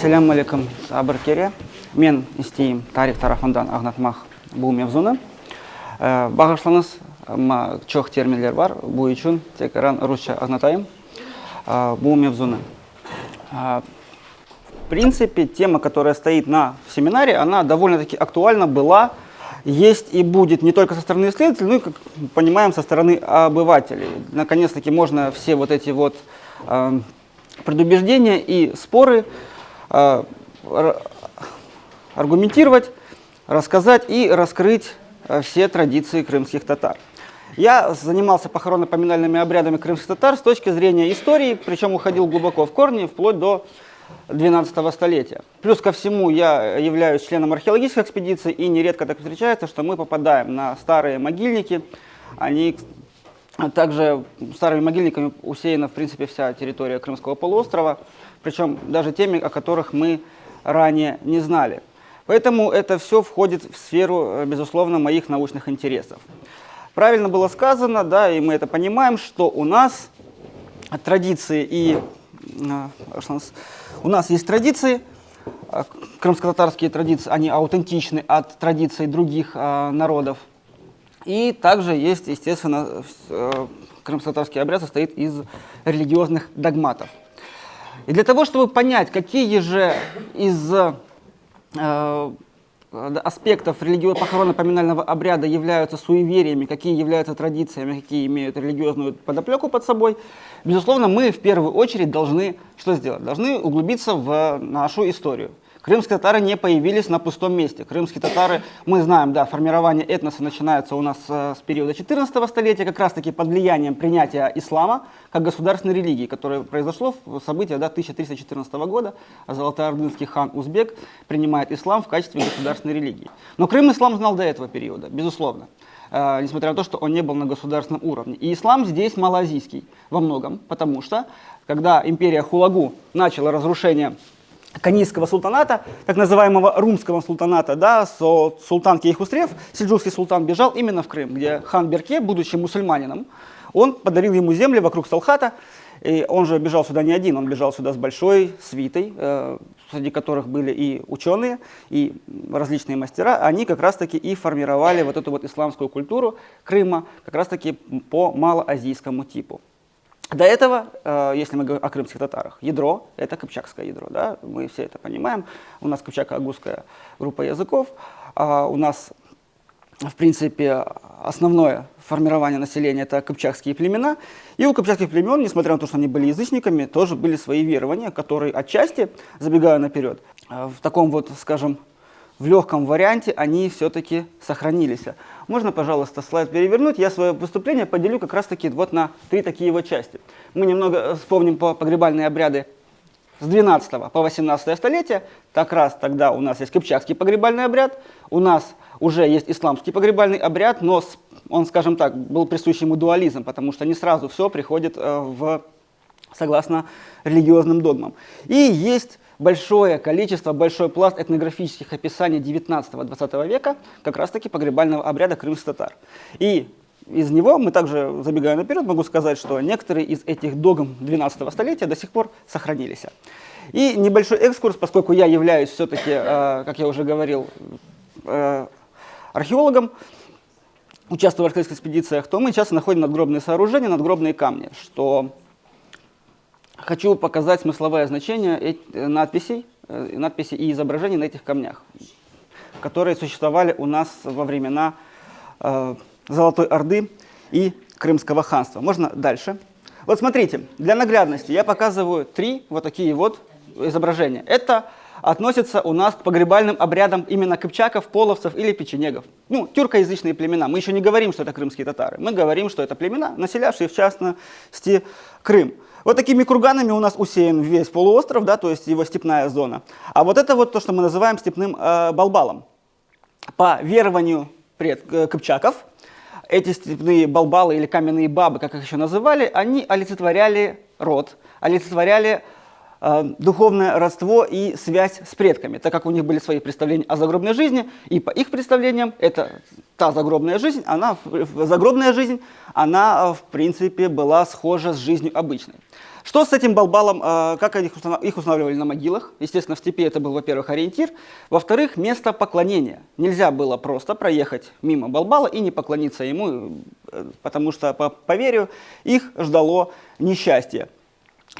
Ассаляму алейкум сабыр кере. Мен істейм тарих тарафындан аңлатмақ бұл мевзуны. Бағышлаңыз чоқ терминдер бар. Бұл үшін тек русша аңлатайым бұл мевзуны. В принципе, тема, которая стоит на семинаре, она довольно-таки актуальна была, есть и будет не только со стороны исследователей, но и, как понимаем, со стороны обывателей. Наконец-таки можно все вот эти вот предубеждения и споры аргументировать, рассказать и раскрыть все традиции крымских татар. Я занимался похоронно-поминальными обрядами крымских татар с точки зрения истории, причем уходил глубоко в корни, вплоть до 12 столетия. Плюс ко всему я являюсь членом археологической экспедиции, и нередко так встречается, что мы попадаем на старые могильники. Они также старыми могильниками усеяна, в принципе, вся территория Крымского полуострова, причем даже теми, о которых мы ранее не знали. Поэтому это все входит в сферу, безусловно, моих научных интересов. Правильно было сказано, да, и мы это понимаем, что у нас традиции и у нас есть традиции, крымско-татарские традиции, они аутентичны от традиций других народов. И также есть, естественно, крымско-татарский обряд состоит из религиозных догматов. И для того, чтобы понять, какие же из аспектов похоронно-поминального обряда являются суевериями, какие являются традициями, какие имеют религиозную подоплеку под собой, безусловно, мы в первую очередь должны что сделать? Должны углубиться в нашу историю. Крымские татары не появились на пустом месте. Крымские татары, мы знаем, да, формирование этноса начинается у нас с периода 14 столетия, как раз-таки под влиянием принятия ислама как государственной религии, которое произошло в события 1314 года. Золотоордынский хан Узбек принимает ислам в качестве государственной религии. Но Крым ислам знал до этого периода, безусловно, несмотря на то, что он не был на государственном уровне. И ислам здесь малоазийский во многом, потому что, когда империя Хулагу начала разрушение Канийского султаната, так называемого румского султаната, да, султан Кейхусрев, сельджукский султан, бежал именно в Крым, где хан Берке, будучи мусульманином, он подарил ему земли вокруг Салхата, и он же бежал сюда не один, он бежал сюда с большой свитой, среди которых были и ученые, и различные мастера. Они как раз-таки и формировали вот эту вот исламскую культуру Крыма, как раз-таки по малоазийскому типу. До этого, если мы говорим о крымских татарах, ядро – это кыпчакское ядро, да? Мы все это понимаем. У нас кыпчако-агузская группа языков, у нас, в принципе, основное формирование населения – это кыпчакские племена. И у кыпчакских племен, несмотря на то, что они были язычниками, тоже были свои верования, которые отчасти, забегая наперед, в таком вот, скажем, в легком варианте они все-таки сохранились. Можно, пожалуйста, слайд перевернуть? Я свое выступление поделю как раз-таки вот на три такие вот части. Мы немного вспомним погребальные обряды с 12 по 18 столетие. Как раз тогда у нас есть кыпчакский погребальный обряд, у нас уже есть исламский погребальный обряд, но он, скажем так, был присущ ему дуализм, потому что не сразу все приходит согласно религиозным догмам. И есть большое количество, большой пласт этнографических описаний 19-20 века как раз-таки погребального обряда крымских татар. И из него, мы также, забегая наперед, могу сказать, что некоторые из этих догм 12 столетия до сих пор сохранились. И небольшой экскурс, поскольку я являюсь все-таки, как я уже говорил, археологом, участвую в археологических экспедициях, то мы часто находим надгробные сооружения, надгробные камни, что хочу показать смысловое значение надписей и изображений на этих камнях, которые существовали у нас во времена Золотой Орды и Крымского ханства. Можно дальше. Вот смотрите, для наглядности я показываю три вот такие вот изображения. Это относится у нас к погребальным обрядам именно кыпчаков, половцев или печенегов. Ну, тюркоязычные племена. Мы еще не говорим, что это крымские татары. Мы говорим, что это племена, населявшие в частности Крым. Вот такими курганами у нас усеян весь полуостров, да, то есть его степная зона. А вот это вот то, что мы называем степным балбалом. По верованию кыпчаков, эти степные балбалы или каменные бабы, как их еще называли, они олицетворяли род, олицетворяли духовное родство и связь с предками, так как у них были свои представления о загробной жизни, и по их представлениям это та загробная жизнь, она в принципе была схожа с жизнью обычной. Что с этим балбалом, как их устанавливали на могилах? Естественно, в степи это был, во-первых, ориентир, во-вторых, место поклонения. Нельзя было просто проехать мимо балбала и не поклониться ему, потому что, по поверью, их ждало несчастье,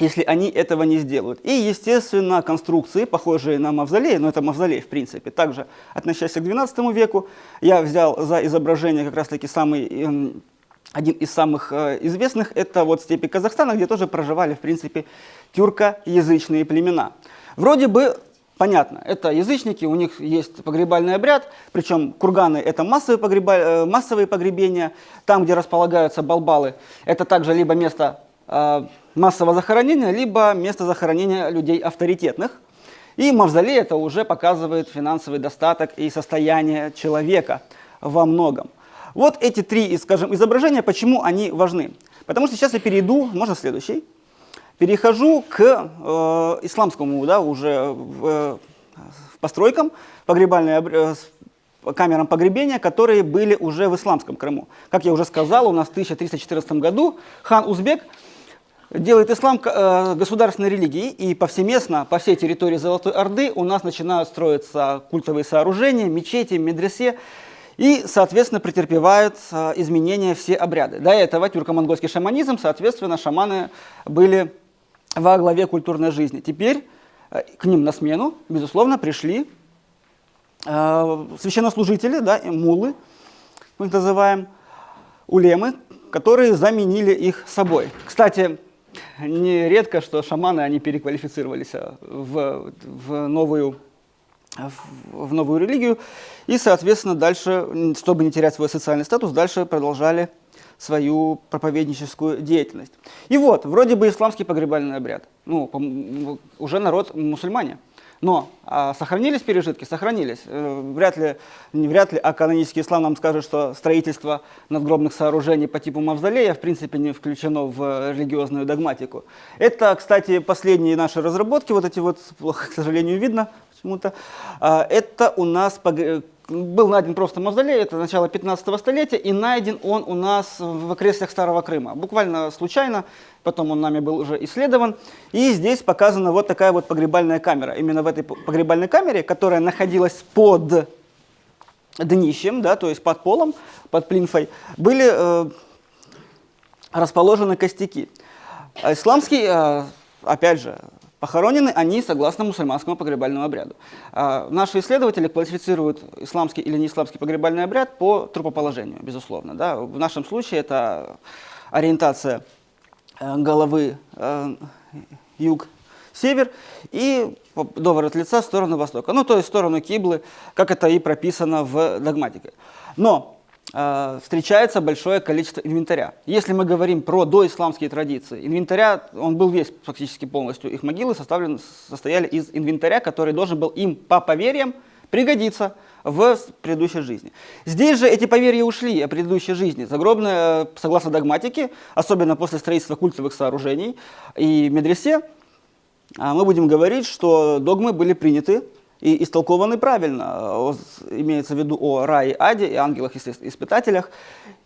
если они этого не сделают. И, естественно, конструкции, похожие на мавзолей, но это мавзолей, в принципе, также относящийся к XII веку, я взял за изображение как раз-таки один из самых известных, это вот степи Казахстана, где тоже проживали, в принципе, тюркоязычные племена. Вроде бы понятно, это язычники, у них есть погребальный обряд, причем курганы — это массовые погребения, там, где располагаются балбалы, это также либо место массового захоронения, либо место захоронения людей авторитетных. И мавзолей — это уже показывает финансовый достаток и состояние человека во многом. Вот эти три, скажем, изображения, почему они важны? Потому что сейчас я перейду, можно следующий, перехожу к исламскому, да, уже постройкам, камерам погребения, которые были уже в исламском Крыму. Как я уже сказал, у нас в 1314 году хан Узбек делает ислам государственной религией, и повсеместно по всей территории Золотой Орды у нас начинают строиться культовые сооружения, мечети, медресе, и, соответственно, претерпевают изменения все обряды. До этого тюрко-монгольский шаманизм, соответственно, шаманы были во главе культурной жизни. Теперь к ним на смену, безусловно, пришли священнослужители, да, муллы, мы их называем, улемы, которые заменили их собой. Кстати, нередко, что шаманы, они переквалифицировались в новую религию и, соответственно, дальше, чтобы не терять свой социальный статус, дальше продолжали свою проповедническую деятельность. И вот, вроде бы исламский погребальный обряд, уже народ мусульмане, но сохранились пережитки? Сохранились. Вряд ли, а канонический ислам нам скажет, что строительство надгробных сооружений по типу мавзолея в принципе не включено в религиозную догматику. Это, кстати, последние наши разработки, вот эти вот, плохо, к сожалению, видно почему-то. Это у нас был найден просто мавзолей, это начало 15 столетия, и найден он у нас в окрестностях Старого Крыма. Буквально случайно, потом он нами был уже исследован. И здесь показана вот такая вот погребальная камера. Именно в этой погребальной камере, которая находилась под днищем, да, то есть под полом, под плинфой, были расположены костяки. Исламский, опять же, похоронены они согласно мусульманскому погребальному обряду. Наши исследователи классифицируют исламский или неисламский погребальный обряд по трупоположению, безусловно. Да. В нашем случае это ориентация головы юг-север и доворот лица в сторону востока. Ну, то есть в сторону киблы, как это и прописано в догматике. Но встречается большое количество инвентаря. Если мы говорим про доисламские традиции, инвентаря, он был весь практически полностью, их могилы состояли из инвентаря, который должен был им по поверьям пригодиться в предыдущей жизни. Здесь же эти поверья ушли о предыдущей жизни. Загробная, согласно догматике, особенно после строительства культовых сооружений и медресе, мы будем говорить, что догмы были приняты и истолкованы правильно, имеется в виду о рае, аде, и ангелах-испытателях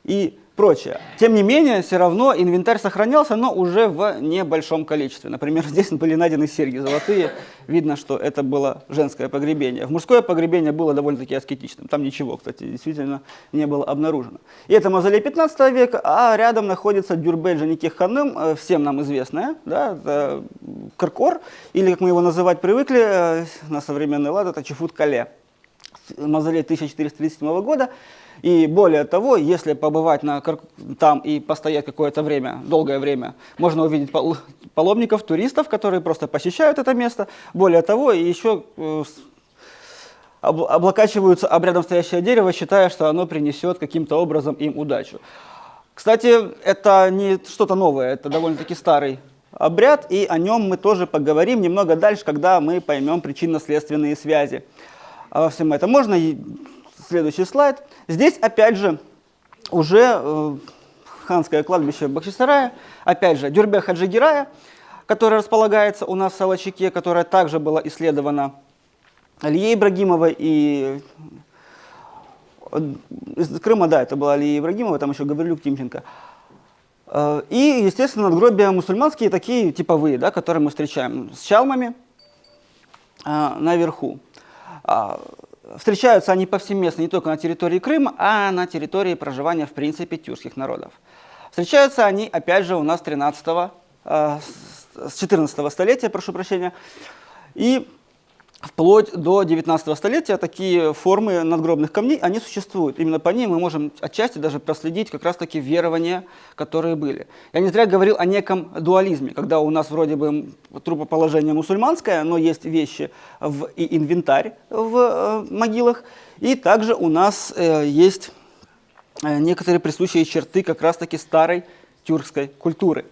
и прочее. Тем не менее, все равно инвентарь сохранялся, но уже в небольшом количестве. Например, здесь были найдены серьги золотые, видно, что это было женское погребение. В мужское погребение было довольно-таки аскетичным, там ничего, кстати, действительно не было обнаружено. И это мавзолей 15 века, а рядом находится Дюрбель Жаникех ханым, всем нам известная, да, Кыркор, или, как мы его называть привыкли на современный лад, это Чифут-Кале, мавзолей 1437 года. И более того, если побывать там и постоять какое-то время, долгое время, можно увидеть паломников, туристов, которые просто посещают это место. Более того, еще облокачиваются обрядом стоящее дерево, считая, что оно принесет каким-то образом им удачу. Кстати, это не что-то новое, это довольно-таки старый обряд, и о нем мы тоже поговорим немного дальше, когда мы поймем причинно-следственные связи во всем этом. Можно следующий слайд. Здесь, опять же, уже ханское кладбище Бахчисарая, опять же, Дюрбе Хаджи Гирая, которая располагается у нас в Солочаке, которая также была исследована Алией Ибрагимовой и из Крыма, да, это была Алия Ибрагимова, там еще Гаврилюк, Тимченко. И, естественно, надгробия мусульманские, такие типовые, да, которые мы встречаем с чалмами наверху. Встречаются они повсеместно не только на территории Крыма, а на территории проживания, в принципе, тюркских народов. Встречаются они, опять же, у нас с 14 столетия, прошу прощения, и вплоть до 19 столетия такие формы надгробных камней, они существуют. Именно по ним мы можем отчасти даже проследить как раз-таки верования, которые были. Я не зря говорил о неком дуализме, когда у нас вроде бы трупоположение мусульманское, но есть вещи и инвентарь в могилах, и также у нас есть некоторые присущие черты как раз-таки старой тюркской культуры.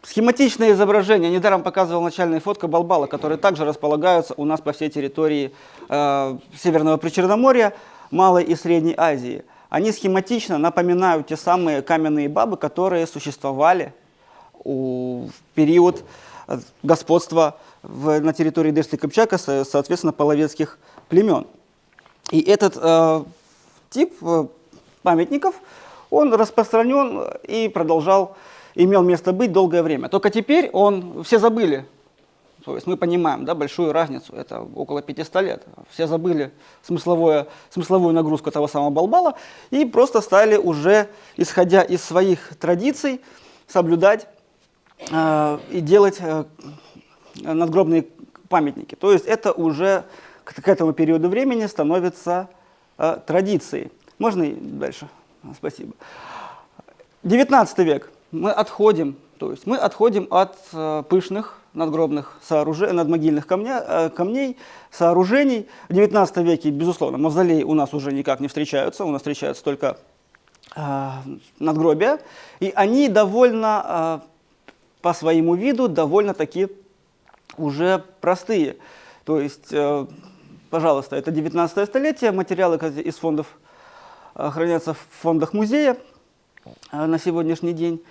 Схематичное изображение, недаром показывал начальная фотка Балбала, которые также располагаются у нас по всей территории Северного Причерноморья, Малой и Средней Азии. Они схематично напоминают те самые каменные бабы, которые существовали в период господства на территории Дешты и Кыпчака, соответственно, половецких племен. И этот тип памятников, он распространен и имел место быть долгое время. Только теперь все забыли, то есть мы понимаем, да, большую разницу, это около 500 лет. Все забыли смысловую нагрузку того самого Балбала и просто стали уже, исходя из своих традиций, соблюдать и делать надгробные памятники. То есть это уже к этому периоду времени становится традицией. Можно и дальше? Спасибо. 19 век. Мы отходим от пышных надгробных надмогильных камней, сооружений. В 19 веке, безусловно, мавзолеи у нас уже никак не встречаются, у нас встречаются только надгробия. И они довольно, по своему виду, довольно-таки уже простые. То есть, пожалуйста, это 19 столетие, материалы из фондов хранятся в фондах музея на сегодняшний день.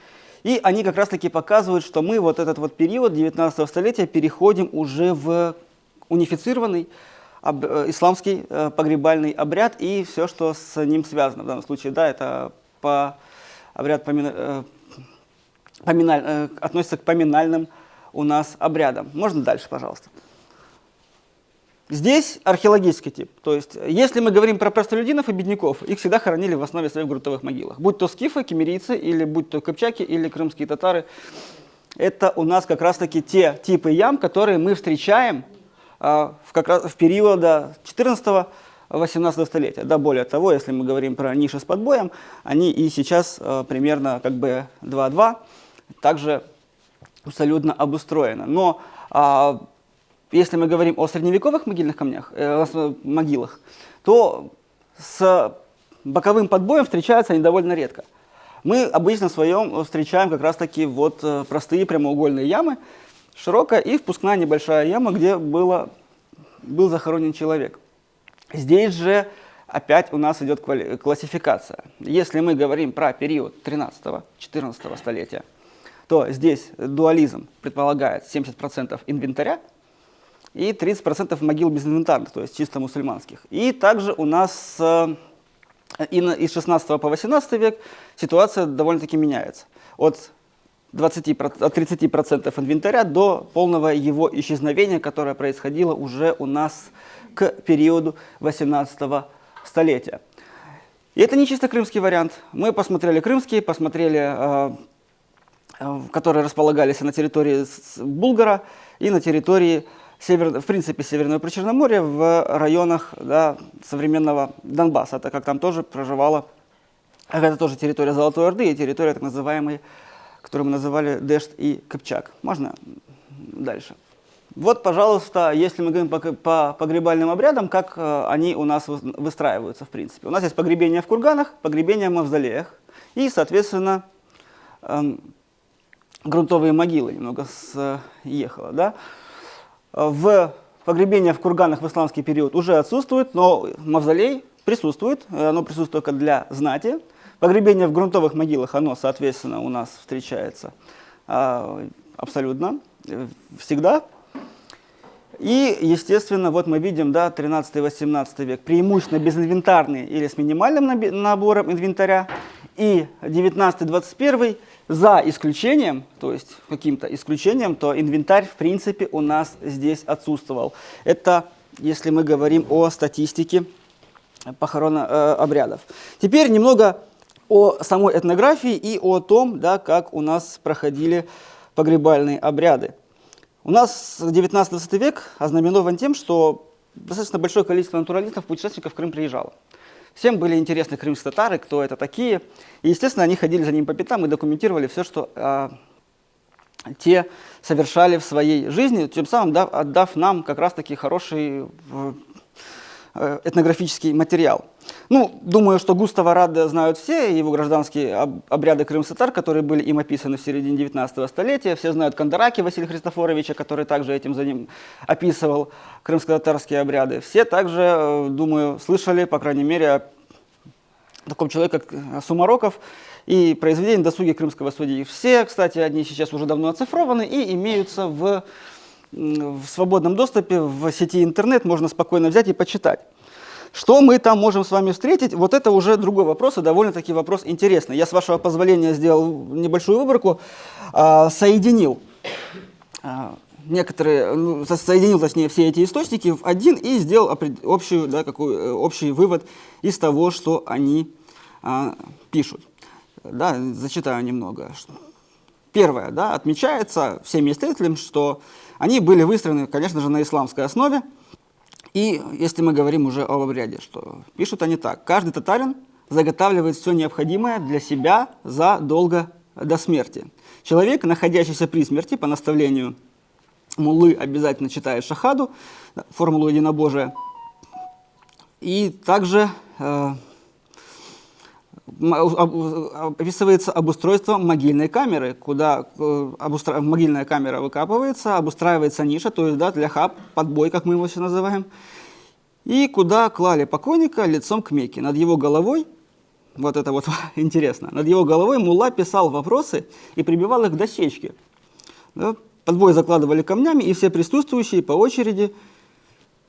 И они как раз-таки показывают, что мы вот этот вот период 19 столетия переходим уже в унифицированный исламский погребальный обряд и все, что с ним связано. В данном случае, да, это обряд относится к поминальным у нас обрядам. Можно дальше, пожалуйста. Здесь археологический тип. То есть, если мы говорим про простолюдинов и бедняков, их всегда хоронили в основе своих грунтовых могилах. Будь то скифы, кемерийцы, или будь то кыпчаки, или крымские татары. Это у нас как раз-таки те типы ям, которые мы встречаем в период 14-18 столетия. Да, более того, если мы говорим про ниши с подбоем, они и сейчас примерно как бы 2-2, также абсолютно обустроены. Но если мы говорим о средневековых могилах, то с боковым подбоем встречаются они довольно редко. Мы обычно в своем встречаем как раз-таки вот простые прямоугольные ямы, широкая и впускная небольшая яма, где был захоронен человек. Здесь же опять у нас идет классификация. Если мы говорим про период 13-14 столетия, то здесь дуализм предполагает 70% инвентаря и 30% могил безинвентарных, то есть чисто мусульманских. И также у нас из 16 по 18 век ситуация довольно-таки меняется. От 30% инвентаря до полного его исчезновения, которое происходило уже у нас к периоду 18 столетия. И это не чисто крымский вариант. Мы посмотрели крымские, которые располагались на территории Булгара и на территории в принципе, Северного Причерноморья, в районах, да, современного Донбасса, так как там тоже проживала, это тоже территория Золотой Орды и территория так называемая, которую мы называли Дешт и Кыпчак. Можно дальше? Вот, пожалуйста, если мы говорим по погребальным обрядам, как они у нас выстраиваются, в принципе. У нас есть погребение в курганах, погребение в мавзолеях и, соответственно, грунтовые могилы. Немного съехало, да? Погребение в курганах в исламский период уже отсутствует, но мавзолей присутствует, оно присутствует только для знати. Погребение в грунтовых могилах, оно, соответственно, у нас встречается абсолютно, всегда. И, естественно, вот мы видим, да, 13-18 век, преимущественно безинвентарные или с минимальным набором инвентаря, и 19-21 за исключением, то есть каким-то исключением, то инвентарь, в принципе, у нас здесь отсутствовал. Это если мы говорим о статистике похоронных обрядов. Теперь немного о самой этнографии и о том, да, как у нас проходили погребальные обряды. У нас 19-20 век ознаменован тем, что достаточно большое количество натуралистов, путешественников в Крым приезжало. Всем были интересны крымские татары, кто это такие. И, естественно, они ходили за ними по пятам и документировали все, что те совершали в своей жизни, тем самым отдав нам как раз-таки хороший этнографический материал. Ну, думаю, что Густава Радде знают все, его гражданские обряды крымских татар, которые были им описаны в середине 19 столетия. Все знают Кандараки Василия Христофоровича, который также этим за ним описывал крымско-татарские обряды. Все также, думаю, слышали, по крайней мере, о таком человеке, как Сумароков, и произведения «Досуги крымского судьи». Все, кстати, они сейчас уже давно оцифрованы и имеются в свободном доступе в сети интернет, можно спокойно взять и почитать. Что мы там можем с вами встретить, вот это уже другой вопрос, и довольно-таки вопрос интересный. Я, с вашего позволения, сделал небольшую выборку, соединил точнее, все эти источники в один и сделал общий вывод из того, что они пишут. Да, зачитаю немного. Первое, да, отмечается всеми исследователями, что они были выстроены, конечно же, на исламской основе. И если мы говорим уже об обряде, что пишут они так. Каждый татарин заготавливает все необходимое для себя задолго до смерти. Человек, находящийся при смерти, по наставлению муллы, обязательно читает шахаду, формулу единобожия. И также описывается обустройство могильной камеры, куда могильная камера выкапывается, обустраивается ниша, то есть, да, ляхаб, подбой, как мы его сейчас называем, и куда клали покойника лицом к Мекке. Над его головой, вот это вот интересно, над его головой мулла писал вопросы и прибивал их к дощечке. Да, подбой закладывали камнями, и все присутствующие по очереди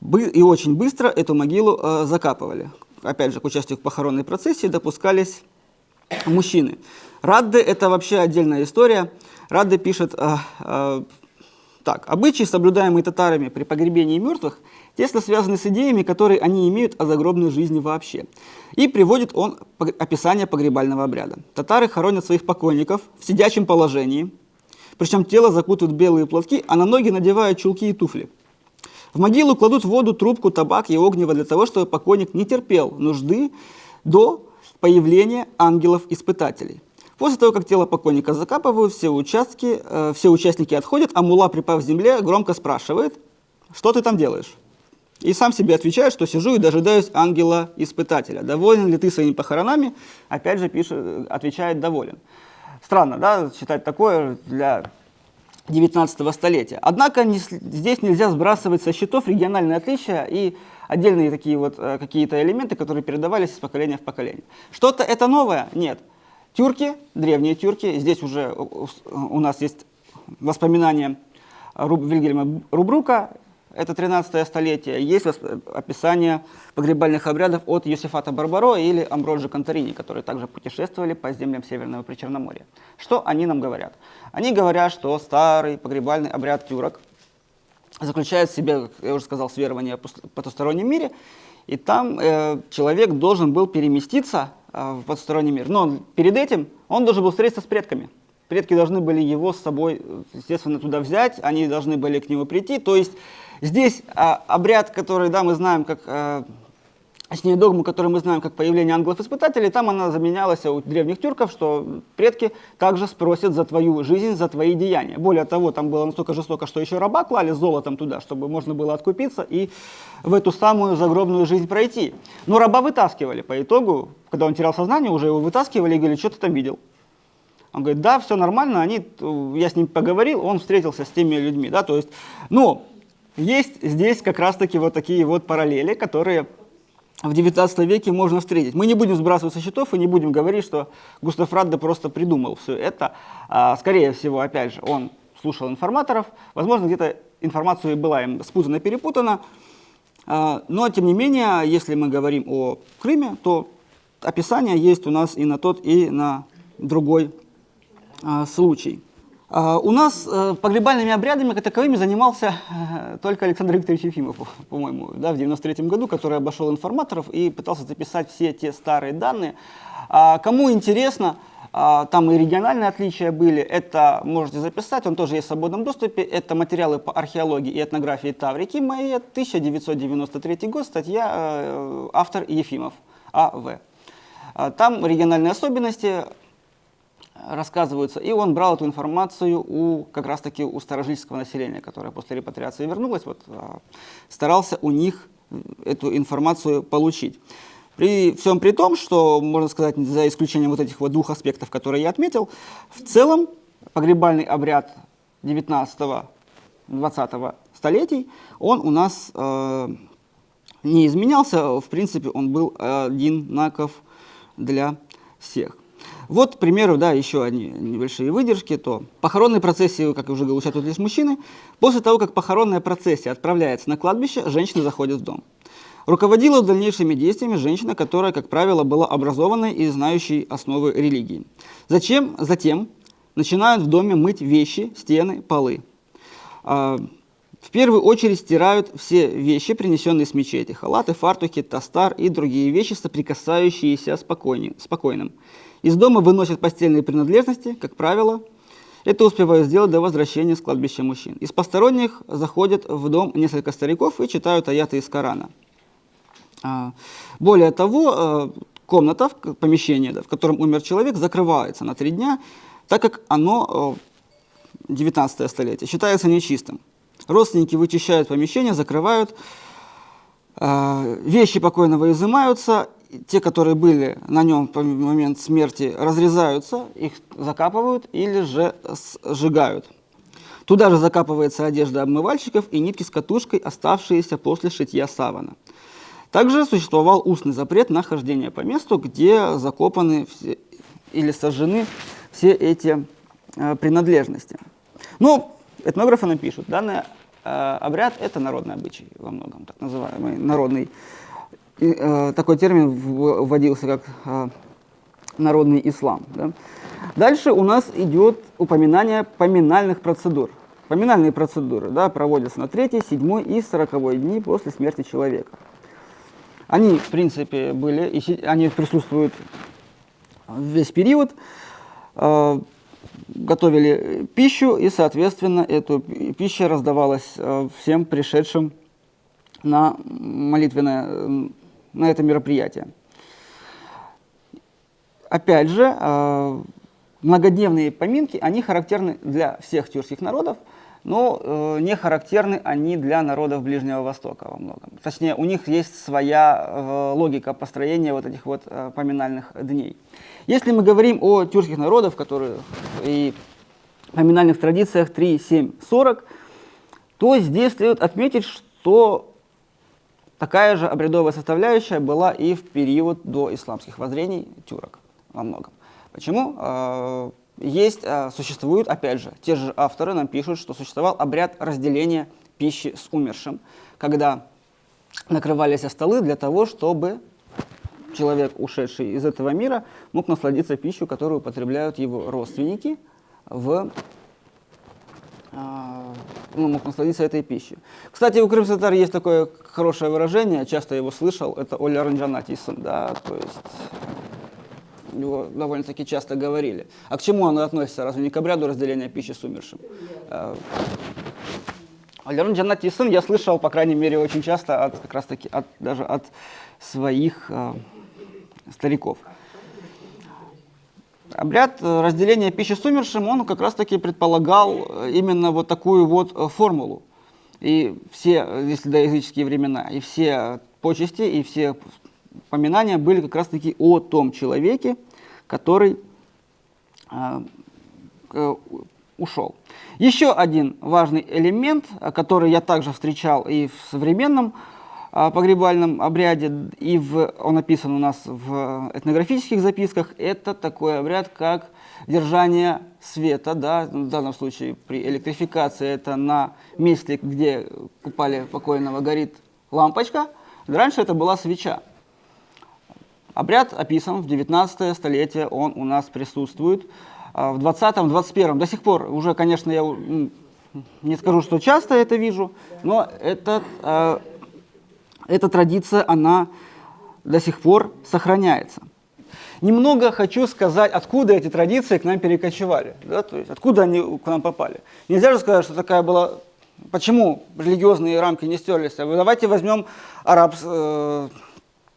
и очень быстро эту могилу закапывали. Опять же, к участию в похоронной процессии допускались мужчины. Радде – это вообще отдельная история. Радде пишет так. Обычаи, соблюдаемые татарами при погребении мертвых, тесно связаны с идеями, которые они имеют о загробной жизни вообще. И приводит он описание погребального обряда. Татары хоронят своих покойников в сидячем положении, причем тело закутывают в белые платки, а на ноги надевают чулки и туфли. В могилу кладут воду, трубку, табак и огнево для того, чтобы покойник не терпел нужды до появления ангелов-испытателей. После того, как тело покойника закапывают, все участники отходят, а мулла, припав к земле, громко спрашивает: «Что ты там делаешь?» И сам себе отвечает, что сижу и дожидаюсь ангела-испытателя. Доволен ли ты своими похоронами? Опять же отвечает: доволен. Странно, да, считать такое для 19 столетия. Однако здесь нельзя сбрасывать со счетов региональные отличия и отдельные такие вот какие-то элементы, которые передавались из поколения в поколение. Что-то это новое? Нет. Тюрки, древние тюрки, здесь уже у нас есть воспоминания Вильгельма Рубрука, это 13 столетие, есть описание погребальных обрядов от Йосифата Барбаро или Амброджо Конторини, которые также путешествовали по землям Северного Причерноморья. Что они нам говорят? Они говорят, что старый погребальный обряд тюрок заключает в себе, как я уже сказал, верование о потустороннем мире, и там человек должен был переместиться в потусторонний мир. Но перед этим он должен был встретиться с предками. Предки должны были его с собой, естественно, туда взять, они должны были к нему прийти. То есть здесь обряд, который, да, мы знаем, как, точнее, догму, которую мы знаем как появление ангелов-испытателей, там она заменялась у древних тюрков, что предки также спросят за твою жизнь, за твои деяния. Более того, там было настолько жестоко, что еще раба клали с золотом туда, чтобы можно было откупиться и в эту самую загробную жизнь пройти. Но раба вытаскивали по итогу, когда он терял сознание, уже его вытаскивали и говорили: что ты там видел? Он говорит: да, все нормально, я с ним поговорил, он встретился с теми людьми. Да, то есть, но есть здесь как раз-таки вот такие вот параллели, которые в 19 веке можно встретить. Мы не будем сбрасывать со счетов и не будем говорить, что Густав Радде просто придумал все это. Скорее всего, опять же, он слушал информаторов, возможно, где-то информация была им спутана, перепутана, но, тем не менее, если мы говорим о Крыме, то описание есть у нас и на тот, и на другой случай. У нас погребальными обрядами как таковыми занимался только Александр Викторович Ефимов, по-моему, да, в 93 году, который обошел информаторов и пытался записать все те старые данные. Кому интересно, там и региональные отличия были, это можете записать, он тоже есть в свободном доступе, это материалы по археологии и этнографии Таврики, мои, 1993 год, статья, автор Ефимов, А.В. Там региональные особенности рассказываются, и он брал эту информацию как раз-таки у старожилического населения, которое после репатриации вернулось, старался у них эту информацию получить. При всем при том, что, можно сказать, за исключением вот этих двух аспектов, которые я отметил, в целом погребальный обряд 19-20 столетий, он у нас не изменялся, в принципе, он был одинаков для всех. Вот, к примеру, да, еще одни небольшие выдержки, то похоронные процессии, как я уже говорил, участвуют лишь мужчины. После того, как похоронная процессия отправляется на кладбище, женщины заходят в дом. Руководила дальнейшими действиями женщина, которая, как правило, была образованной и знающей основы религии. Затем начинают в доме мыть вещи, стены, полы. В первую очередь стирают все вещи, принесенные с мечети: халаты, фартуки, тастар и другие вещи, соприкасающиеся с покойным. Из дома выносят постельные принадлежности, как правило. Это успевают сделать до возвращения с кладбища мужчин. Из посторонних заходят в дом несколько стариков и читают аяты из Корана. Более того, комната, помещение, в котором умер человек, закрывается на 3 дня, так как оно, 19 столетие, считается нечистым. Родственники вычищают помещение, закрывают, вещи покойного изымаются, те, которые были на нем в момент смерти, разрезаются, их закапывают или же сжигают. Туда же закапывается одежда обмывальщиков и нитки с катушкой, оставшиеся после шитья савана. Также существовал устный запрет на хождение по месту, где закопаны или сожжены все эти принадлежности. Но этнографы напишут, данный обряд – это народный обычай во многом, так называемый народный. Такой термин вводился как народный ислам. Да? Дальше у нас идет упоминание поминальных процедур. Поминальные процедуры, да, проводятся на 3-й, 7-й и 40-й дни после смерти человека. Они, в принципе, они присутствуют весь период, готовили пищу, и, соответственно, эта пища раздавалась всем пришедшим на молитвенное, на это мероприятие. Опять же, многодневные поминки, они характерны для всех тюркских народов, но не характерны они для народов Ближнего Востока во многом. Точнее, у них есть своя логика построения вот этих вот поминальных дней. Если мы говорим о тюркских народах, которые и поминальных традициях 3, 7, 40, то здесь следует отметить, что такая же обрядовая составляющая была и в период до исламских воззрений тюрок во многом. Почему? Существуют, опять же, те же авторы нам пишут, что существовал обряд разделения пищи с умершим, когда накрывались столы для того, чтобы человек, ушедший из этого мира, мог насладиться пищей, которую употребляют его родственники, мог насладиться этой пищей. Кстати, у крымских татар есть такое хорошее выражение, часто его слышал, это «Оля ранджанатисын», да, то есть его довольно-таки часто говорили. А к чему оно относится? Разве не к обряду разделения пищи с умершим? «Оля ранджанатисын» я слышал, по крайней мере, очень часто как раз-таки даже от своих стариков. Обряд разделения пищи с умершим, он как раз-таки предполагал именно вот такую вот формулу. И все, если доязыческие времена, и все почести, и все поминания были как раз-таки о том человеке, который ушел. Еще один важный элемент, который я также встречал и в современном погребальном обряде, и он написан у нас в этнографических записках, это такой обряд, как держание света, да, в данном случае при электрификации это на месте, где купали покойного, горит лампочка, раньше это была свеча. Обряд описан в 19 столетие, он у нас присутствует. В 20-м, 21-м до сих пор, уже, конечно, я не скажу, что часто это вижу, но эта традиция, она до сих пор сохраняется. Немного хочу сказать, откуда эти традиции к нам перекочевали, да, то есть откуда они к нам попали. Нельзя же сказать, что такая была... Почему религиозные рамки не стерлись? Давайте возьмем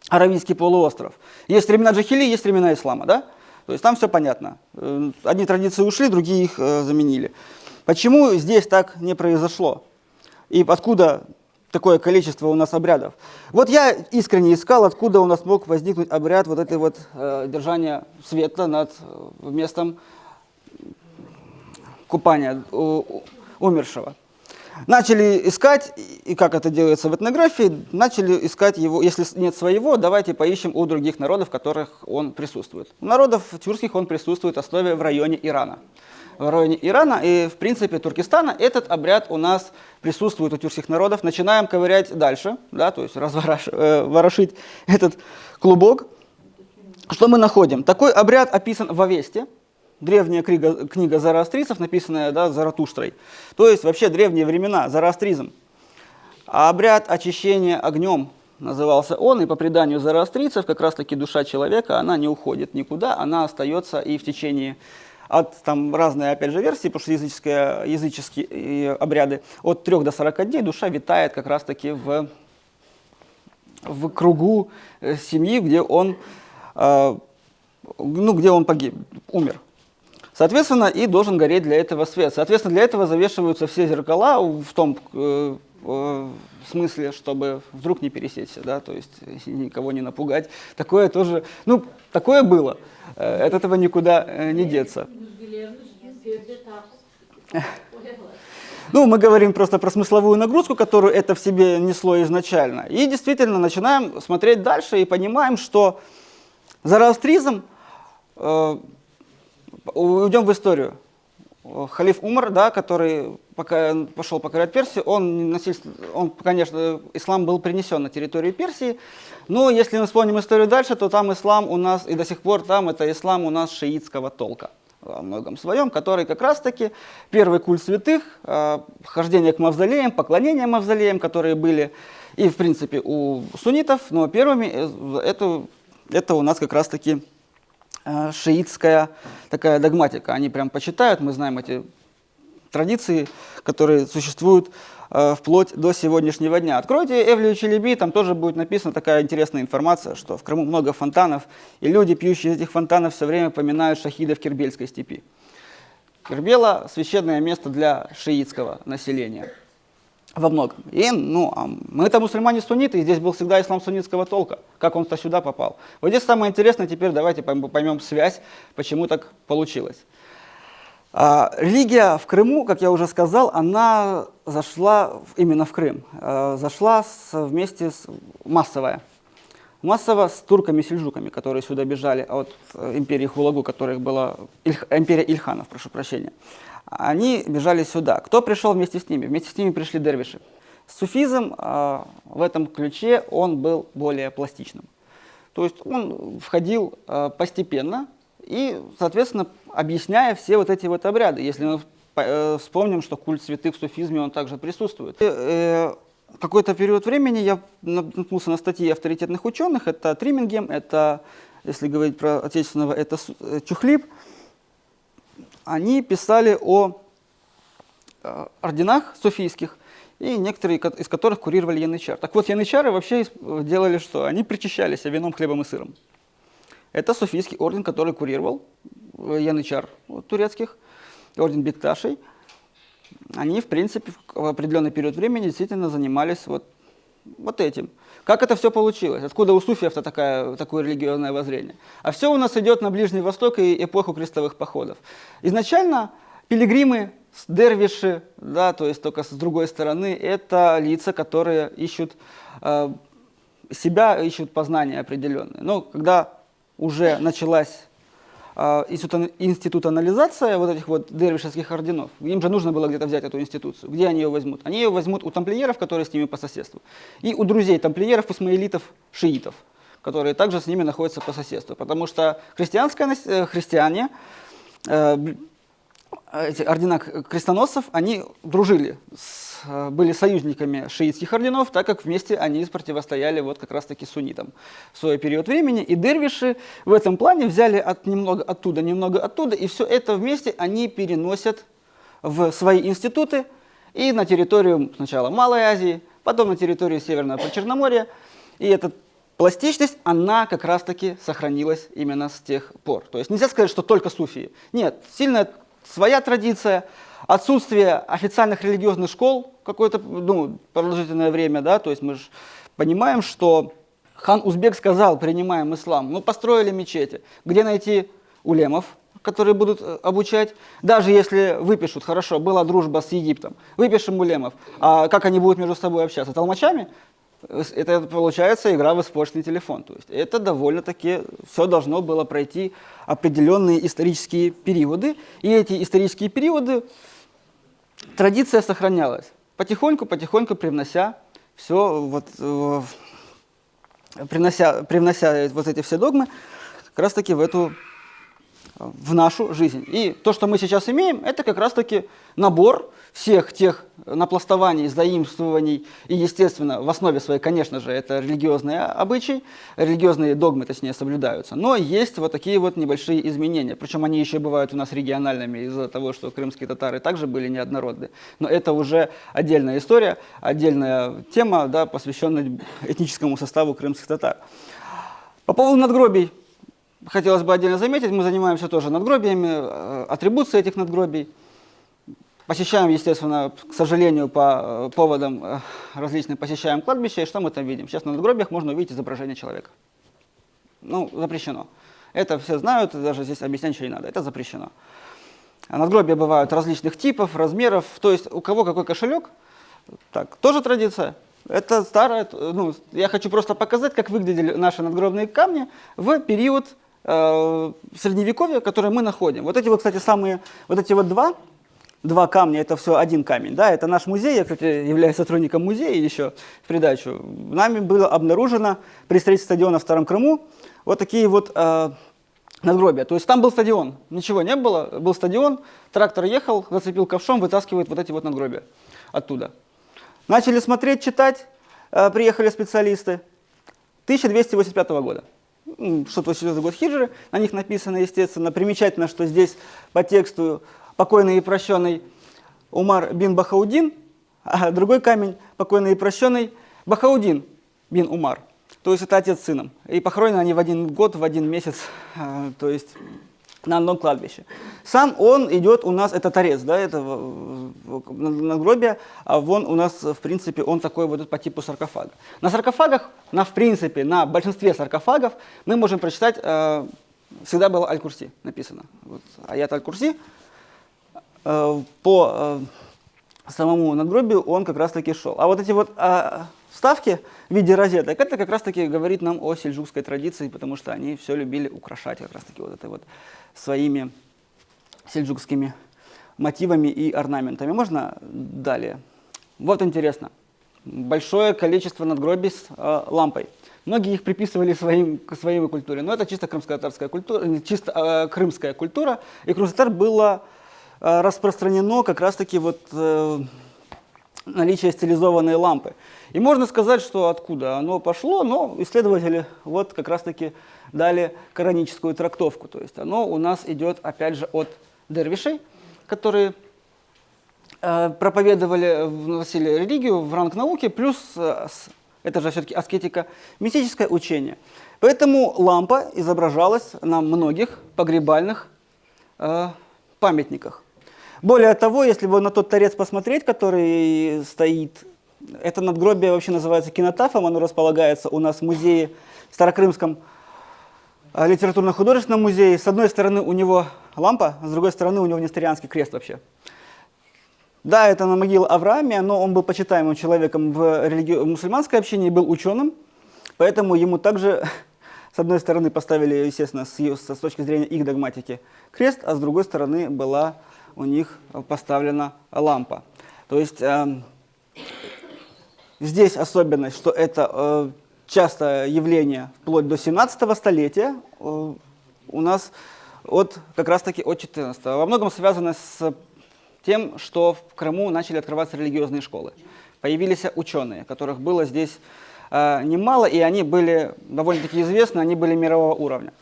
Аравийский полуостров. Есть времена джахили, есть времена ислама, да? То есть там все понятно. Одни традиции ушли, другие их заменили. Почему здесь так не произошло? И откуда такое количество у нас обрядов? Вот я искренне искал, откуда у нас мог возникнуть обряд вот этой вот держания светла над местом купания умершего. Начали искать, и как это делается в этнографии, начали искать его, если нет своего, давайте поищем у других народов, в которых он присутствует. У народов тюркских он присутствует в основе в районе Ирана. В районе Ирана и, в принципе, Туркестана этот обряд у нас присутствует у тюркских народов. Начинаем ковырять дальше, да, то есть ворошить этот клубок. Что мы находим? Такой обряд описан в Авесте. Древняя книга зороастрийцев, написанная, да, Заратуштрой. То есть вообще древние времена, зороастризм. А обряд очищения огнем назывался он, и по преданию зороастрийцев как раз-таки душа человека, она не уходит никуда, она остается и в течение, там разные опять же версии, потому что языческие обряды, от 3 до 40 дней душа витает как раз-таки в кругу семьи, где он погиб, умер. Соответственно, и должен гореть для этого свет. Соответственно, для этого завешиваются все зеркала в том смысле, чтобы вдруг не пересечься, да, то есть никого не напугать. Такое тоже, такое было. От этого никуда не деться. Мы говорим просто про смысловую нагрузку, которую это в себе несло изначально. И действительно начинаем смотреть дальше и понимаем, что зороастризм, уйдем в историю. Халиф Умар, да, который пошел покорять Персию, конечно, ислам был принесен на территорию Персии, но если мы вспомним историю дальше, то там ислам у нас, и до сих пор там это ислам у нас шиитского толка во многом своем, который как раз-таки первый культ святых, хождение к мавзолеям, поклонение мавзолеям, которые были и в принципе у суннитов, но первыми это у нас как раз-таки шиитская такая догматика. Они прям почитают, мы знаем эти традиции, которые существуют вплоть до сегодняшнего дня. Откройте Эвлию Челеби, там тоже будет написана такая интересная информация, что в Крыму много фонтанов, и люди, пьющие из этих фонтанов, все время поминают шахидов Кербельской степи. Кербела – священное место для шиитского населения. Во многом. И, мы-то мусульмане-сунниты, и здесь был всегда ислам суннитского толка. Как он-то сюда попал? Вот здесь самое интересное, теперь давайте поймем связь, почему так получилось. Религия в Крыму, как я уже сказал, она зашла именно в Крым. Зашла массово с турками-сельджуками, которые сюда бежали от империи Хулагу, которых была империя Ильханов, прошу прощения. Они бежали сюда. Кто пришел вместе с ними? Вместе с ними пришли дервиши. Суфизм в этом ключе он был более пластичным. То есть он входил постепенно и, соответственно, объясняя все вот эти вот обряды. Если мы вспомним, что культ святых в суфизме он также присутствует. Какой-то период времени я наткнулся на статьи авторитетных ученых. Это Тримингем, это, если говорить про отечественного, это Чухлиб. Они писали о орденах суфийских, и некоторые из которых курировали янычар. Так вот, янычары вообще делали что? Они причащались вином, хлебом и сыром. Это суфийский орден, который курировал янычар турецких, орден Бекташей. Они, в принципе, в определенный период времени действительно занимались вот этим. Как это все получилось? Откуда у суфиев-то такое религиозное воззрение? А все у нас идет на Ближний Восток и эпоху крестовых походов. Изначально пилигримы, дервиши, да, то есть только с другой стороны, это лица, которые ищут себя ищут познания определенные. Но когда уже началась институционализация вот этих вот дервишевских орденов, им же нужно было где-то взять эту институцию. Где они ее возьмут? Они ее возьмут у тамплиеров, которые с ними по соседству, и у друзей тамплиеров, исмаилитов, шиитов, которые также с ними находятся по соседству. Потому что христиане, эти ордена крестоносцев, они дружили, были союзниками шиитских орденов, так как вместе они противостояли вот как раз-таки суннитам в свой период времени. И дервиши в этом плане взяли немного оттуда, и все это вместе они переносят в свои институты и на территорию сначала Малой Азии, потом на территорию Северного Причерноморья. И эта пластичность, она как раз-таки сохранилась именно с тех пор. То есть нельзя сказать, что только суфии. Нет, сильная своя традиция, отсутствие официальных религиозных школ какое-то продолжительное время, да, то есть мы же понимаем, что хан Узбек сказал, принимаем ислам, ну построили мечети, где найти улемов, которые будут обучать, даже если выпишут, хорошо, была дружба с Египтом, выпишем улемов, а как они будут между собой общаться, толмачами? Это получается игра в испорченный телефон. То есть это довольно-таки все должно было пройти определенные исторические периоды. И эти исторические периоды традиция сохранялась. Потихоньку привнося все, привнося вот эти все догмы как раз-таки в нашу жизнь. И то, что мы сейчас имеем, это как раз-таки набор всех тех напластований, заимствований и, естественно, в основе своей, конечно же, это религиозные обычаи, религиозные догмы, точнее, соблюдаются. Но есть вот такие вот небольшие изменения. Причем они еще бывают у нас региональными из-за того, что крымские татары также были неоднородны. Но это уже отдельная история, отдельная тема, да, посвященная этническому составу крымских татар. По поводу надгробий. Хотелось бы отдельно заметить, мы занимаемся тоже надгробиями, атрибуцией этих надгробий. Посещаем, естественно, к сожалению, по поводам различным посещаем кладбища, и что мы там видим? Сейчас на надгробиях можно увидеть изображение человека. Ну, запрещено. Это все знают, даже здесь объяснять ничего не надо, это запрещено. Надгробия бывают различных типов, размеров, то есть у кого какой кошелек, так, тоже традиция. Это старая, я хочу просто показать, как выглядели наши надгробные камни в период средневековья, который мы находим. Вот эти вот, кстати, два камня, это все один камень, да, это наш музей, я, кстати, являюсь сотрудником музея еще в придачу. Нами было обнаружено при строительстве стадиона в Старом Крыму вот такие вот надгробия. То есть там был стадион, ничего не было, был стадион, трактор ехал, зацепил ковшом, вытаскивает вот эти вот надгробия оттуда. Начали смотреть, читать, приехали специалисты. 1285 года. 684 год хиджры, на них написано, естественно. Примечательно, что здесь по тексту покойный и прощенный Умар бин Бахаудин, а другой камень покойный и прощенный Бахаудин бин Умар. То есть это отец с сыном. И похоронены они в один год, в один месяц, то есть на одном кладбище. Сам он идет у нас, это торец, да, это надгробие, а вон у нас, в принципе, он такой вот по типу саркофага. На саркофагах, в принципе, на большинстве саркофагов мы можем прочитать, всегда было Аль-Курси написано. Вот, аят Аль-Курси по самому надгробию он как раз-таки шел. А вот эти вот вставки в виде розеток, это как раз-таки говорит нам о сельджукской традиции, потому что они все любили украшать как раз-таки вот это вот своими сельджукскими мотивами и орнаментами. Можно далее? Вот интересно. Большое количество надгробий с лампой. Многие их приписывали к своей культуре, но это чисто крымско-татарская культура, чисто крымская культура. И крымско-татар было распространено как раз-таки вот наличие стилизованной лампы. И можно сказать, что откуда оно пошло, но исследователи вот как раз-таки дали кораническую трактовку. То есть оно у нас идет, опять же, от дервишей, которые проповедовали, вносили религию в ранг науки, плюс это же все-таки аскетика, мистическое учение. Поэтому лампа изображалась на многих погребальных памятниках. Более того, если вы на тот торец посмотреть, который стоит, это надгробие вообще называется кинотафом, оно располагается у нас в музее, Старокрымском литературно-художественном музее. С одной стороны у него лампа, с другой стороны у него несторианский крест вообще. Да, это на могиле Авраамия, но он был почитаемым человеком в мусульманской общине, был ученым. Поэтому ему также, с одной стороны, поставили, естественно, с точки зрения их догматики крест, а с другой стороны была у них поставлена лампа. То есть здесь особенность, что это частое явление вплоть до 17 столетия у нас как раз-таки от 14. Во многом связано с тем, что в Крыму начали открываться религиозные школы. Появились ученые, которых было здесь немало, и они были довольно-таки известны, они были мирового уровня.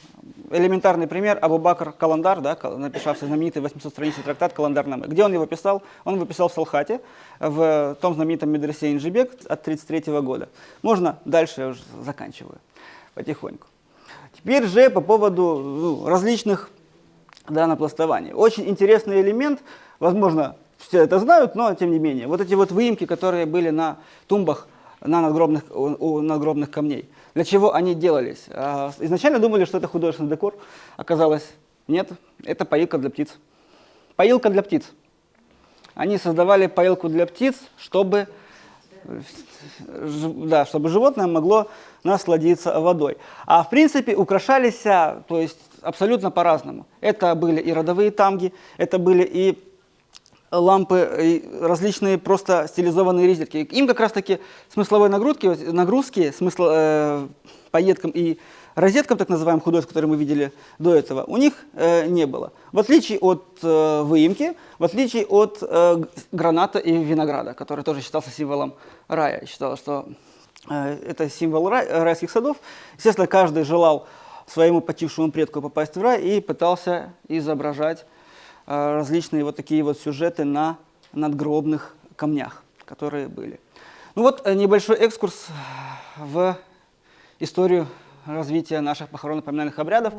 Элементарный пример — Абу-Бакр Каландар, да, написавший знаменитый 800-страничный трактат «Каландар-Намы». Где он его писал? Он его писал в Салхате, в том знаменитом медресе Инжибек от 1933 года. Можно дальше, я уже заканчиваю потихоньку. Теперь же по поводу различных напластований. Очень интересный элемент, возможно, все это знают, но тем не менее. Вот эти вот выемки, которые были на тумбах у надгробных камней. Для чего они делались? Изначально думали, что это художественный декор. Оказалось, нет, это поилка для птиц. Поилка для птиц. Они создавали поилку для птиц, чтобы животное могло насладиться водой. А в принципе украшались, то есть абсолютно по-разному. Это были и родовые тамги, это были и лампы, и различные просто стилизованные резерки. Им как раз-таки смысловой нагрузки пайеткам и розеткам, так называемым художествам, которые мы видели до этого, у них не было. В отличие от выемки, в отличие от граната и винограда, который тоже считался символом рая. Считалось, что это символ райских садов. Естественно, каждый желал своему почившему предку попасть в рай и пытался изображать различные вот такие вот сюжеты на надгробных камнях, которые были. Ну вот небольшой экскурс в историю развития наших похоронно-поминальных обрядов.